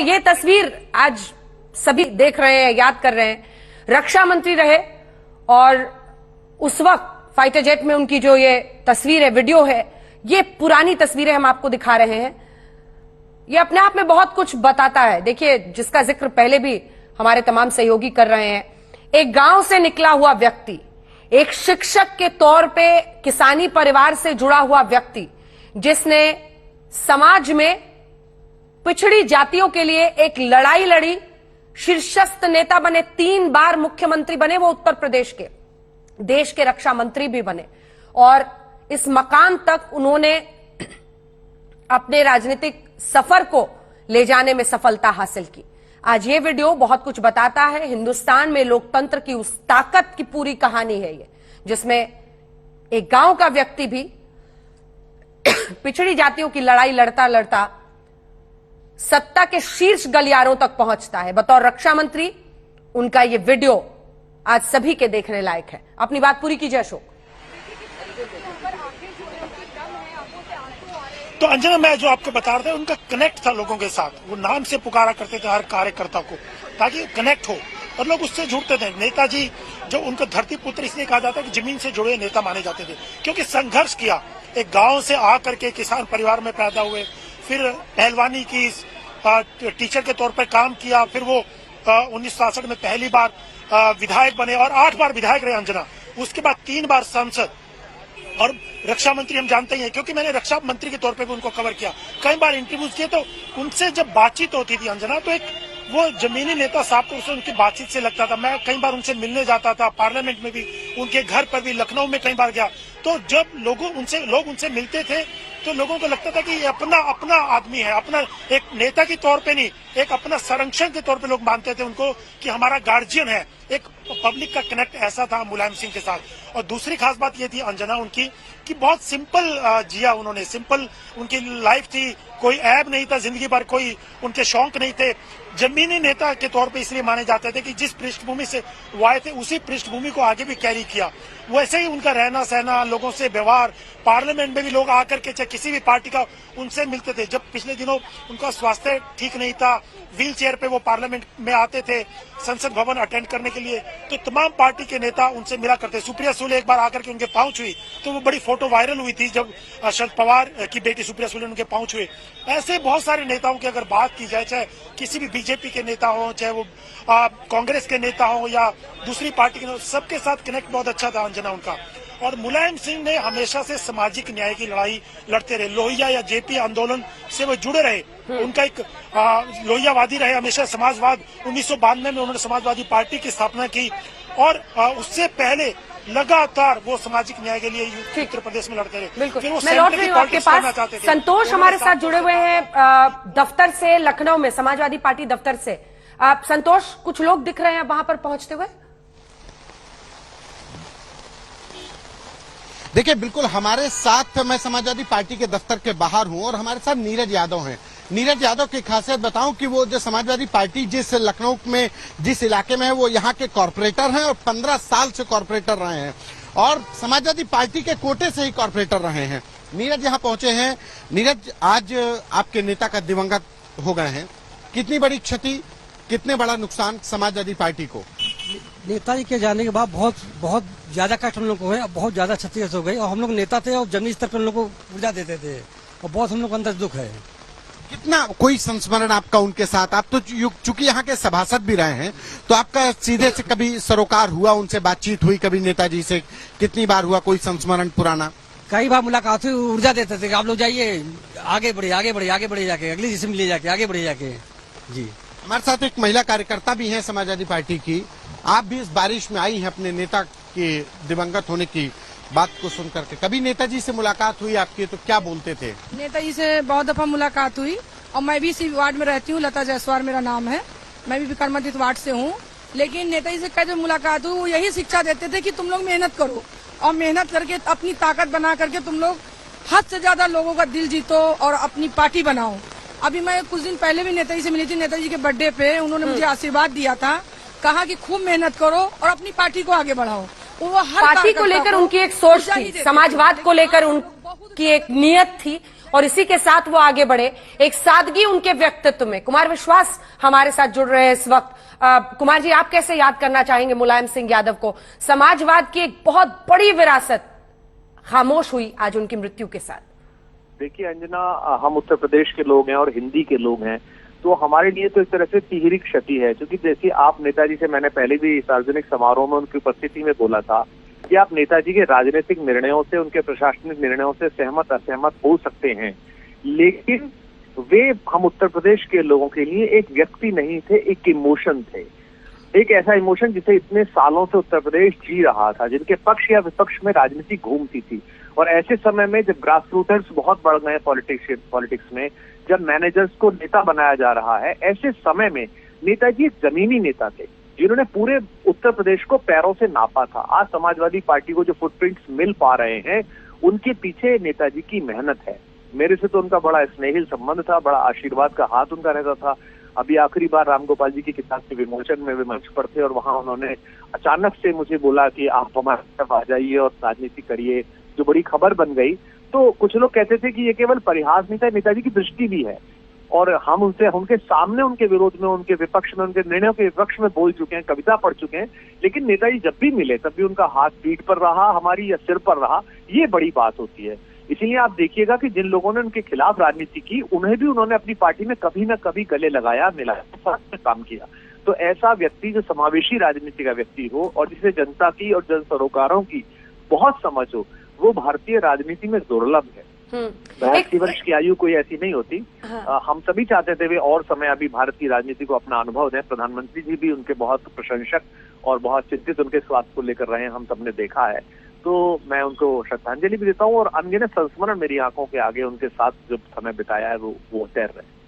ये तस्वीर आज सभी देख रहे हैं, याद कर रहे हैं। रक्षा मंत्री रहे और उस वक्त फाइटर जेट में उनकी जो ये तस्वीर है, वीडियो है, ये पुरानी तस्वीरें हम आपको दिखा रहे हैं। ये अपने आप में बहुत कुछ बताता है। देखिए, जिसका जिक्र पहले भी हमारे तमाम सहयोगी कर रहे हैं, एक गांव से निकला हुआ व्यक्ति, एक शिक्षक के तौर पे किसानी परिवार से जुड़ा हुआ व्यक्ति, जिसने समाज में पिछड़ी जातियों के लिए एक लड़ाई लड़ी, शीर्षस्थ नेता बने, 3 बार मुख्यमंत्री बने वो उत्तर प्रदेश के, देश के रक्षा मंत्री भी बने और इस मकाम तक उन्होंने अपने राजनीतिक सफर को ले जाने में सफलता हासिल की। आज ये वीडियो बहुत कुछ बताता है। हिंदुस्तान में लोकतंत्र की उस ताकत की पूरी कहानी है ये, जिसमें एक गांव का व्यक्ति भी पिछड़ी जातियों की लड़ाई लड़ता लड़ता सत्ता के शीर्ष गलियारों तक पहुंचता है। बतौर रक्षा मंत्री उनका ये वीडियो आज सभी के देखने लायक है। अपनी बात पूरी कीजिए अशोक। तो अंजना, मैं जो आपको बता रहा था, उनका कनेक्ट था लोगों के साथ। वो नाम से पुकारा करते थे हर कार्यकर्ता को, ताकि कनेक्ट हो और लोग उससे जुड़ते थे। नेताजी जो उनको धरती पुत्र इसलिए कहा जाता है कि जमीन से जुड़े नेता माने जाते थे, क्योंकि संघर्ष किया। एक गांव से आकर के किसान परिवार में पैदा हुए, फिर पहलवानी की, टीचर के तौर पर काम किया, फिर वो 1967 में पहली बार विधायक बने और 8 बार विधायक रहे अंजना। उसके बाद 3 बार सांसद और रक्षा मंत्री हम जानते ही हैं, क्योंकि मैंने रक्षा मंत्री के तौर पे भी उनको कवर किया, कई बार इंटरव्यूज किए। तो उनसे जब बातचीत होती थी अंजना, तो एक वो जमीनी नेता साहब को उसे उनकी बातचीत से लगता था। मैं कई बार उनसे मिलने जाता था, पार्लियामेंट में भी, उनके घर पर भी, लखनऊ में कई बार गया। तो जब लोग उनसे मिलते थे तो लोगों को लगता था कि ये अपना आदमी है, अपना एक नेता के तौर पे नहीं, एक अपना संरक्षक के तौर पे लोग मानते थे उनको कि हमारा गार्जियन है। एक पब्लिक का कनेक्ट ऐसा था मुलायम सिंह के साथ। और दूसरी खास बात ये थी अंजना उनकी कि बहुत सिंपल जिया उन्होंने, सिंपल उनकी लाइफ थी। कोई ऐब नहीं था जिंदगी भर, कोई उनके शौक नहीं थे। जमीनी नेता के तौर पे इसलिए माने जाते थे कि जिस पृष्ठभूमि से वो आए थे उसी पृष्ठभूमि को आगे भी कैरी किया। वैसे ही उनका रहना सहना, लोगों से व्यवहार, पार्लियामेंट में भी लोग आकर के चाहे किसी भी पार्टी का उनसे मिलते थे। जब पिछले दिनों उनका स्वास्थ्य ठीक नहीं था, व्हील चेयर पे वो पार्लियामेंट में आते थे संसद भवन अटेंड करने के लिए, तो तमाम पार्टी के नेता उनसे मिला करते। सुप्रिया सुले एक बार आकर के उनके पांव छुई, तो वो बड़ी फोटो वायरल हुई थी जब शरद पवार की बेटी सुप्रिया सुले उनके पांव छुए। ऐसे बहुत सारे नेताओं की अगर बात की जाए, चाहे किसी भी बीजेपी के नेता हो, चाहे वो कांग्रेस के नेता हो या दूसरी पार्टी के, सबके साथ कनेक्ट बहुत अच्छा था अंजना उनका। और मुलायम सिंह ने हमेशा से सामाजिक न्याय की लड़ाई लड़ते रहे। लोहिया या जेपी आंदोलन से वो जुड़े रहे। उनका एक लोहियावादी रहे हमेशा। समाजवाद 1992 में उन्होंने समाजवादी पार्टी की स्थापना की और उससे पहले लगातार वो सामाजिक न्याय के लिए उत्तर प्रदेश में लड़ते रहे। बिल्कुल, मैं लौट रही हूँ आपके पास। संतोष हमारे साथ जुड़े हुए हैं दफ्तर से, लखनऊ में समाजवादी पार्टी दफ्तर से। संतोष, कुछ लोग दिख रहे हैं वहां पर पहुंचते हुए? देखिए, बिल्कुल हमारे साथ, मैं समाजवादी पार्टी के दफ्तर के बाहर हूं और हमारे साथ नीरज यादव हैं। नीरज यादव की खासियत बताऊं कि वो जो समाजवादी पार्टी जिस लखनऊ में, जिस इलाके में है, वो यहाँ के कॉर्पोरेटर हैं और 15 साल से कॉर्पोरेटर रहे हैं और समाजवादी पार्टी के कोटे से ही कॉर्पोरेटर रहे हैं। नीरज यहाँ पहुंचे हैं। नीरज, आज आपके नेता का दिवंगत हो गए हैं, कितनी बड़ी क्षति, कितने बड़ा नुकसान समाजवादी पार्टी को? नेताजी के जाने के बाद बहुत ज्यादा कष्ट हम लोग को है, बहुत ज्यादा क्षतिग्रस्त हो गई। और हम लोग नेता थे और जमीनी स्तर पर हम लोग को ऊर्जा देते थे और बहुत हम लोग को अंदर दुख है। कितना कोई संस्मरण आपका उनके साथ? आप तो चूंकि यहाँ के सभासद भी रहे हैं, तो आपका सीधे से कभी सरोकार हुआ, उनसे बातचीत हुई कभी नेताजी से? कितनी बार हुआ कोई संस्मरण पुराना? कई बार मुलाकात हुई, ऊर्जा देते थे कि आप लोग जाइए, आगे बढ़े, आगे बढ़े, आगे बढ़े, जाके अगली जिसम ले जाके आगे बढ़े जाके। जी, हमारे साथ एक महिला कार्यकर्ता भी है समाजवादी पार्टी की। आप भी इस बारिश में आई हैं अपने नेता के दिवंगत होने की बात को सुनकर के। कभी नेताजी से मुलाकात हुई आपकी, तो क्या बोलते थे? नेताजी से बहुत दफा मुलाकात हुई और मैं भी इसी वार्ड में रहती हूँ, लता जायसवाल मेरा नाम है, मैं भी विक्रमादित्य वार्ड से हूँ। लेकिन नेताजी से कई जो मुलाकात हुई, वो यही शिक्षा देते थे कि तुम लोग मेहनत करो और मेहनत करके अपनी ताकत बना करके तुम लोग हद से ज्यादा लोगों का दिल जीतो और अपनी पार्टी बनाओ। अभी मैं कुछ दिन पहले भी नेताजी से मिली थी, नेताजी के बर्थडे पे उन्होंने मुझे आशीर्वाद दिया था, कहा कि खूब मेहनत करो और अपनी पार्टी को आगे बढ़ाओ। वो हर पार्टी को लेकर उनकी एक सोच थी, समाजवाद को लेकर उनकी एक नियत थी और इसी के साथ वो आगे बढ़े, एक सादगी उनके व्यक्तित्व में। कुमार विश्वास हमारे साथ जुड़ रहे हैं इस वक्त। कुमार जी, आप कैसे याद करना चाहेंगे मुलायम सिंह यादव को? समाजवाद की एक बहुत बड़ी विरासत खामोश हुई आज उनकी मृत्यु के साथ। देखिए अंजना, हम उत्तर प्रदेश के लोग हैं और हिंदी के लोग हैं, तो हमारे लिए तो एक तरह से तिहरी क्षति है। क्योंकि देखिए, आप नेताजी से, मैंने पहले भी सार्वजनिक समारोह में उनकी उपस्थिति में बोला था कि आप नेताजी के राजनीतिक निर्णयों से, उनके प्रशासनिक निर्णयों से सहमत असहमत हो सकते हैं, लेकिन वे हम उत्तर प्रदेश के लोगों के लिए एक व्यक्ति नहीं थे, एक इमोशन थे। एक ऐसा इमोशन जिसे इतने सालों से उत्तर प्रदेश जी रहा था, जिनके पक्ष या विपक्ष में राजनीति घूमती थी। और ऐसे समय में जब ग्रास रूटर्स बहुत बढ़ गए पॉलिटिक्स में, जब मैनेजर्स को नेता बनाया जा रहा है, ऐसे समय में नेताजी एक जमीनी नेता थे जिन्होंने पूरे उत्तर प्रदेश को पैरों से नापा था। आज समाजवादी पार्टी को जो फुटप्रिंट्स मिल पा रहे हैं, उनके पीछे नेताजी की मेहनत है। मेरे से तो उनका बड़ा स्नेहिल संबंध था, बड़ा आशीर्वाद का हाथ उनका रहता था। अभी आखिरी बार राम गोपाल जी की किताब के विमोचन में वे मंच पर थे और वहां उन्होंने अचानक से मुझे बोला कि आप हमारे तरफ आ जाइए और राजनीति करिए, जो बड़ी खबर बन गई। तो कुछ लोग कहते थे कि ये केवल परिहास नहीं था, नेताजी की दृष्टि भी है। और हम उनके सामने, उनके विरोध में, उनके विपक्ष में, उनके निर्णयों के विपक्ष में बोल चुके हैं, कविता पढ़ चुके हैं, लेकिन नेताजी जब भी मिले तब भी उनका हाथ पीठ पर रहा हमारी, या सिर पर रहा। ये बड़ी बात होती है। इसीलिए आप देखिएगा कि जिन लोगों ने उनके खिलाफ राजनीति की, उन्हें भी उन्होंने अपनी पार्टी में कभी ना कभी गले लगाया, मिलाया, साथ में काम किया। तो ऐसा व्यक्ति जो समावेशी राजनीति का व्यक्ति हो और जिसे जनता की और जन सरोकारों की बहुत समझ हो, वो भारतीय राजनीति में दुर्लभ है। 82 वर्ष की आयु कोई ऐसी नहीं होती। हम सभी चाहते थे वे और समय अभी भारत की राजनीति को अपना अनुभव दें। प्रधानमंत्री जी भी उनके बहुत प्रशंसक और बहुत चिंतित उनके स्वास्थ्य को लेकर रहे हैं, हम सबने देखा है। तो मैं उनको श्रद्धांजलि भी देता हूँ और अनगिनत संस्मरण मेरी आंखों के आगे उनके साथ जो समय बिताया है वो तैर रहे हैं।